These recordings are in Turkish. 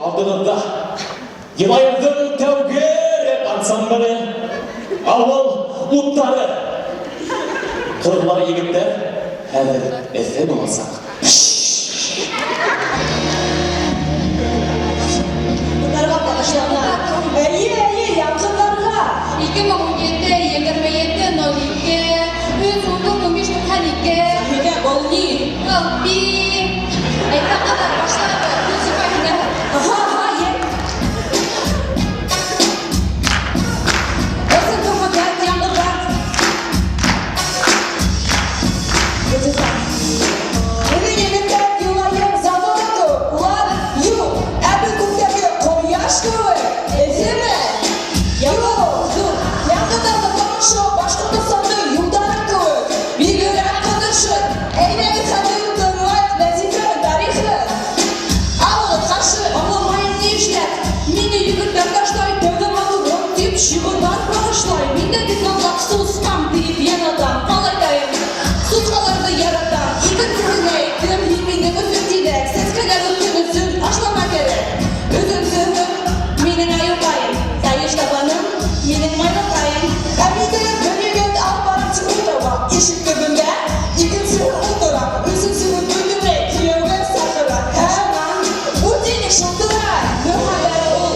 Aldığında yılayırdın tevgir ansambını avul utları kırlar yigitler hazır efem olsak. Bunlara arkadaşlarına iyi yakınlarına 2017-27-02 Üzüldü Kumişli Kanike Sahiga Golni Bir Ekran kadar başladı Müzik ayında hayır Özür kafakat yanlılar Özürler Yeni yeniden yulayım zamanı Ulan yu Ebi kuktaki koyaş kıvı Ezime Yok dur Yanlıdan da konuşu Başlıkta sandı yıldan kıvı Bir göre arkadaşın Eyneni kadı Dönüet Vezife Tarihi Ağlı karşı Ağlamayın ne işler Mini yıkırdan taşlay Devdem adı Rok deyip şiburdan bağışlay Minde bir kalak susmam deyip yanadan Kalaydayım Tutkalarda yaratan İki kızını eğitim Hilmini öfürtüylek Seskeler ötünüzün Aşlama gerek Özümsüzüm Minin ayıpayım Sayış tabanım Minin maynatayım Emide bölügöt albarım çıkırtava İşik göbümde İkincisi oturak Üzümsüzüm bölüme Kiyövge sakırak Hemen Bu dini şıldırar Ne haber ol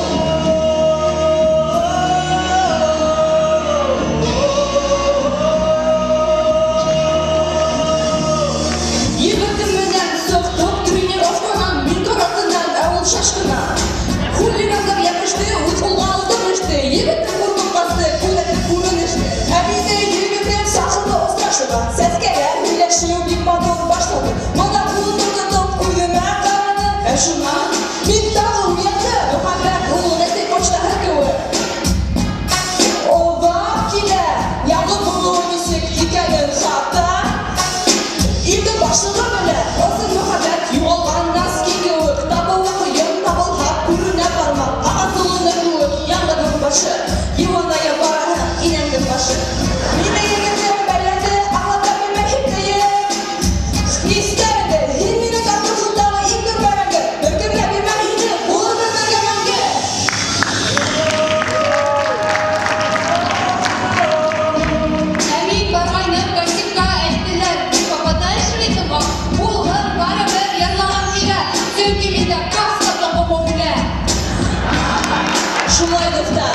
Yıkıtımından Soktuk trenirovkadan Bir tarafından Avul şaşkına Huliganlar yapıştı Uykulga aldırmıştı Yıkıtım vurduk bastı Kuvvetli kuruluştu Emide yıkıtım sakıldı Ostraşıdan Ses gelir Birleşiyor bir madon başladı Bana kudurdu Kuyuma kalanı Şuna Bir dağıl yaktı Muhabbet ulu Nesli koçta hırkıvı O vakile Yağlı bulu müzik Hikayen hatta İlde başladı böyle Özür muhabbet Yuvalgan nas gidiyor Kitabı okuyun Tabıl hak Kürüne parmak Ağzılığına kuvvet Yanladın başı Yuvanaya baranı İnendin başı Yine yemedim belirdi Anlatabilmek hikmeyi İsterdi Hilmini kartuşundağı indir veremdi Dökümle bilmem hini Bulur vermek yememdi Emin Baray'nı Kaşık'a ettiler Kapatay şuraya Bulgar Barabır Yallağın bile Sevgiminde Kastabla Babamule Şulaylıkta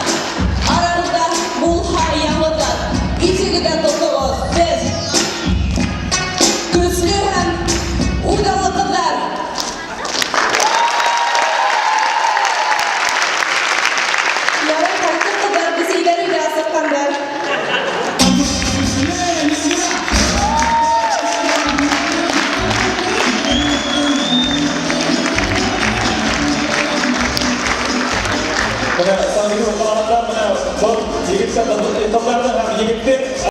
Aranızda Bulhar yanlıdan İçigiden dostumuz Biz Güçlü hem Uydalıklar Yarın kalktık kadar bizi ileri ileri asırtkanlar Bana sanırım o kalanlar bana çok yigitler, yigitler